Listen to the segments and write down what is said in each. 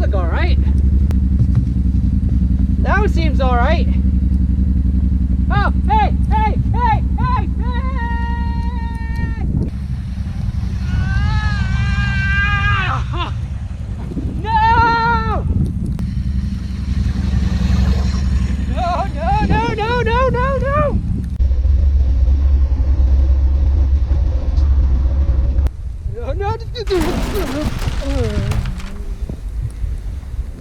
look all right. That one seems all right. Oh, hey, hey, hey, hey, hey! Ah! No! No, no, no, no, no, no, no! No, no.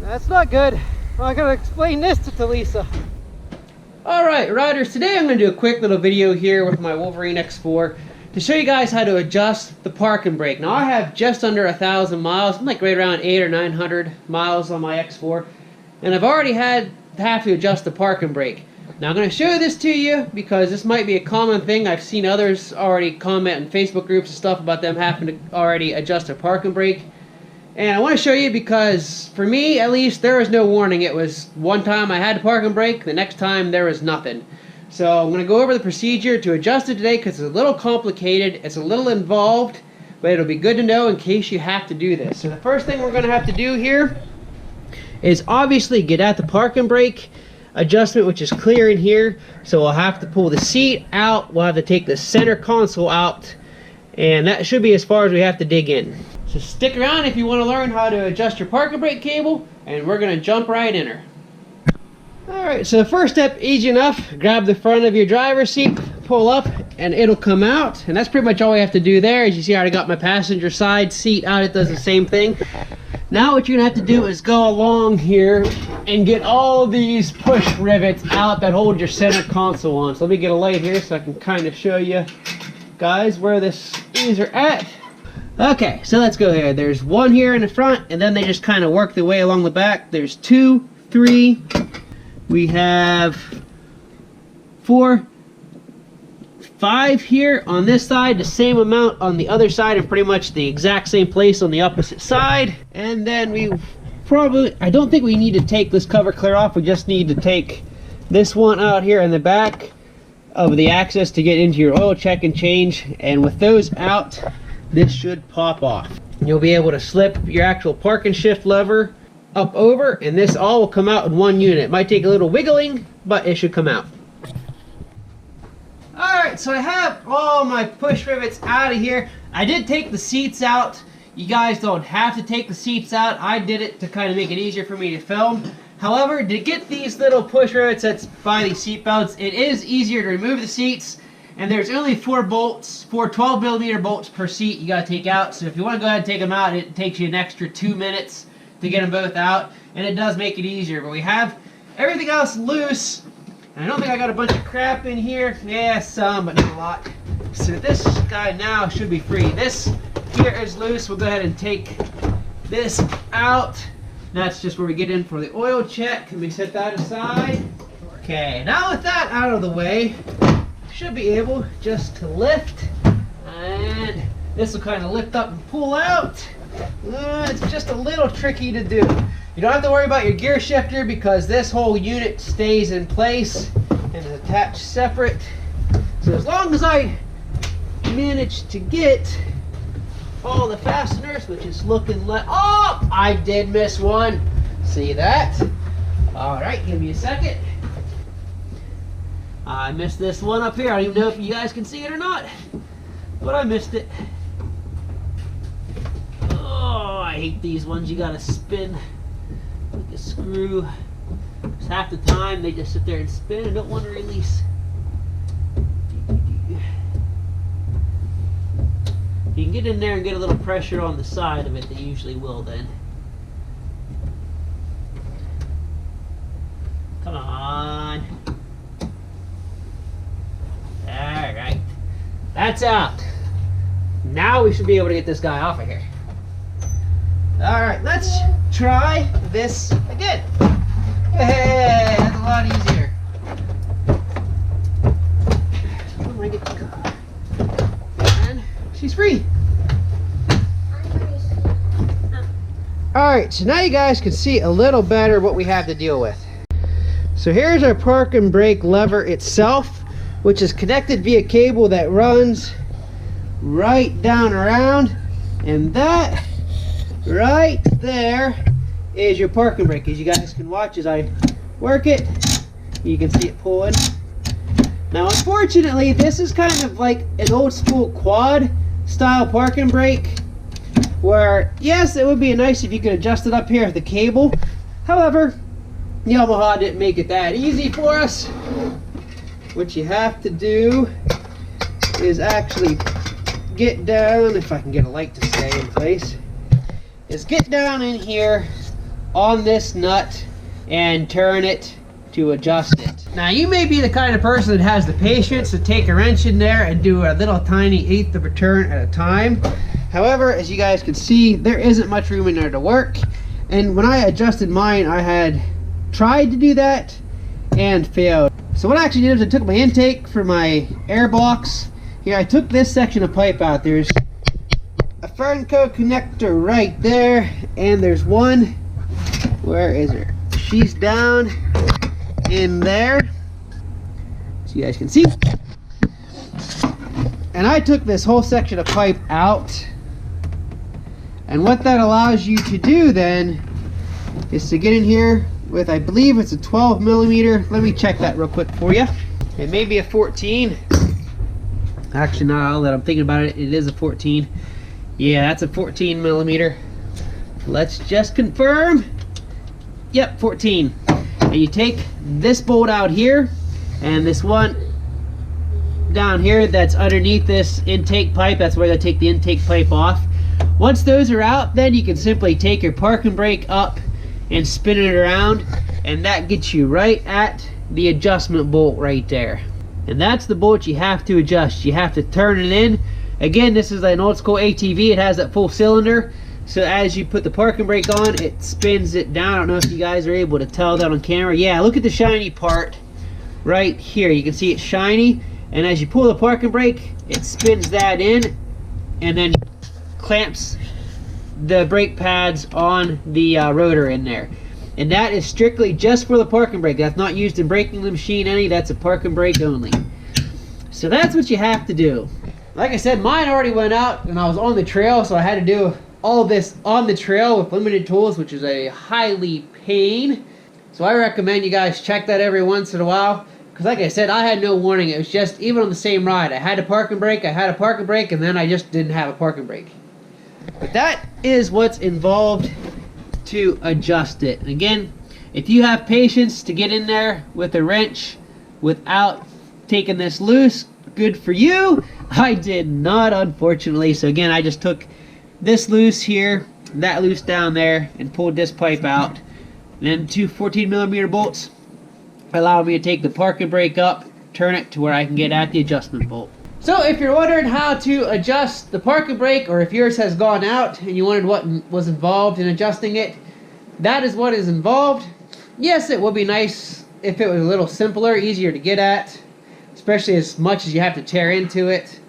That's not good. I gotta explain this to Talisa. Alright, riders, today I'm going to do a quick little video here with my Wolverine X4 to show you guys how to adjust the parking brake. Now I have just under 1,000 miles, I'm like right around 800 or 900 miles on my X4, and I've already had to have to adjust the parking brake. Now I'm going to show this to you because this might be a common thing. I've seen others already comment in Facebook groups and stuff about them having to already adjust a parking brake. And I want to show you because, for me at least, there was no warning. It was one time I had to parking brake, the next time there was nothing. So I'm going to go over the procedure to adjust it today because it's a little complicated, it's a little involved, but it'll be good to know in case you have to do this. So the first thing we're going to have to do here is obviously get at the parking brake adjustment, which is clear in here. So we'll have to pull the seat out, we'll have to take the center console out, and that should be as far as we have to dig in. So stick around if you want to learn how to adjust your parking brake cable, and we're going to jump right in her. Alright, so the first step, easy enough. Grab the front of your driver's seat, pull up, and it'll come out. And that's pretty much all we have to do there. As you see, I already got my passenger side seat out. It does the same thing. Now what you're going to have to do is go along here and get all these push rivets out that hold your center console on. So let me get a light here so I can kind of show you guys where these are at. Okay, so let's go here. There's one here in the front, and then they just kind of work their way along the back. There's 2, 3, we have 4, 5 here on this side, the same amount on the other side, and pretty much the exact same place on the opposite side. And then we probably, I don't think we need to take this cover clear off, we just need to take this one out here in the back of the axis to get into your oil check and change, and with those out, this should pop off. You'll be able to slip your actual park and shift lever up over, and this all will come out in one unit. It might take a little wiggling, but it should come out. Alright, so I have all my push rivets out of here. I did take the seats out. You guys don't have to take the seats out. I did it to kind of make it easier for me to film. However, to get these little push rivets that's by these seat belts, it is easier to remove the seats. And there's only 4 bolts, 4 12mm bolts per seat you got to take out. So if you want to go ahead and take them out, it takes you an extra 2 minutes to get them both out. And it does make it easier. But we have everything else loose. And I don't think I got a bunch of crap in here. Yeah, some, but not a lot. So this guy now should be free. This here is loose. We'll go ahead and take this out. That's just where we get in for the oil check. Can we set that aside? Okay, now with that out of the way, should be able just to lift, and this will kind of lift up and pull out. It's just a little tricky to do. You don't have to worry about your gear shifter because this whole unit stays in place and is attached separate. So as long as I manage to get all the fasteners, which is looking like, oh, I did miss one. See that? All right, give me a second. I missed this one up here. I don't even know if you guys can see it or not, but I missed it. Oh, I hate these ones. You gotta spin like a screw. Because half the time they just sit there and spin and don't want to release. If you can get in there and get a little pressure on the side of it, they usually will then. Come on. Alright, that's out. Now we should be able to get this guy off of here. Alright, let's try this again. Hey, that's a lot easier. Where am I getting the car? And she's free. Alright, so now you guys can see a little better what we have to deal with. So here's our park and brake lever itself, which is connected via cable that runs right down around, and that right there is your parking brake. As you guys can watch as I work it, you can see it pulling. Now unfortunately, this is kind of like an old school quad style parking brake, where yes, it would be nice if you could adjust it up here with the cable. However, Yamaha didn't make it that easy for us. What you have to do is actually get down, if I can get a light to stay in place, is get down in here on this nut and turn it to adjust it. Now you may be the kind of person that has the patience to take a wrench in there and do a little tiny eighth of a turn at a time. However, as you guys can see, there isn't much room in there to work. And when I adjusted mine, I had tried to do that and failed. So what I actually did is I took my intake for my air box. Here, I took this section of pipe out. There's a Fernco connector right there, and there's one, where is her? She's down in there, so you guys can see. And I took this whole section of pipe out, and what that allows you to do then is to get in here with, I believe it's a 12 millimeter. Let me check that real quick for you. It may be a 14. Actually, now that I'm thinking about it, it is a 14. Yeah, that's a 14 millimeter. Let's just confirm. Yep, 14. And you take this bolt out here, and this one down here that's underneath this intake pipe, that's where they take the intake pipe off. Once those are out, then you can simply take your parking brake up and spin it around, and that gets you right at the adjustment bolt right there. And that's the bolt you have to adjust. You have to turn it in. Again, this is an old school ATV. It has that full cylinder. So as you put the parking brake on, it spins it down. I don't know if you guys are able to tell that on camera. Yeah, look at the shiny part right here. You can see it's shiny. And as you pull the parking brake, it spins that in and then clamps the brake pads on the rotor in there. And that is strictly just for the parking brake. That's not used in braking the machine any. That's a parking brake only. So that's what you have to do. Like I said, mine already went out and I was on the trail, so I had to do all this on the trail with limited tools, which is a highly pain. So I recommend you guys check that every once in a while, because like I said, I had no warning. It was just, even on the same ride, I had a parking brake, and then I just didn't have a parking brake. But that is what's involved to adjust it. And again, if you have patience to get in there with a wrench without taking this loose, good for you. I did not, unfortunately. So again, I just took this loose here, that loose down there, and pulled this pipe out. And then two 14 millimeter bolts allow me to take the parking brake up, turn it to where I can get at the adjustment bolt. So if you're wondering how to adjust the parking brake, or if yours has gone out and you wondered what was involved in adjusting it, that is what is involved. Yes, it would be nice if it was a little simpler, easier to get at, especially as much as you have to tear into it,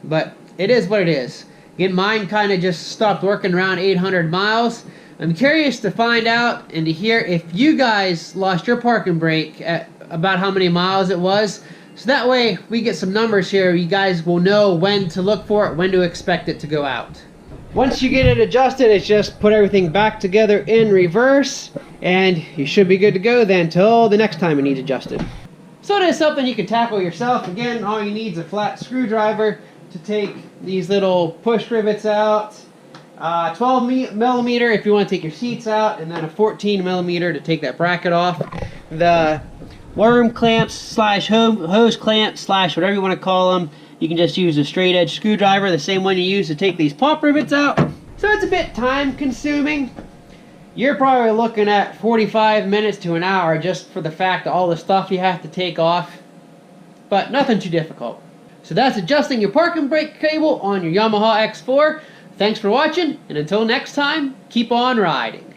but it is what it is. Again, mine kind of just stopped working around 800 miles. I'm curious to find out and to hear if you guys lost your parking brake at about how many miles it was. So that way we get some numbers here. You guys will know when to look for it, when to expect it to go out. Once you get it adjusted, it's just put everything back together in reverse, and you should be good to go then till the next time it needs adjusted. So it is something you can tackle yourself. Again, all you need is a flat screwdriver to take these little push rivets out. 12 millimeter if you want to take your seats out, and then a 14 millimeter to take that bracket off. The worm clamps slash hose clamps slash whatever you want to call them, you can just use a straight edge screwdriver, the same one you use to take these pop rivets out. So it's a bit time consuming. You're probably looking at 45 minutes to an hour just for the fact of all the stuff you have to take off, but nothing too difficult. So that's adjusting your parking brake cable on your Yamaha X4. Thanks for watching, and until next time, keep on riding.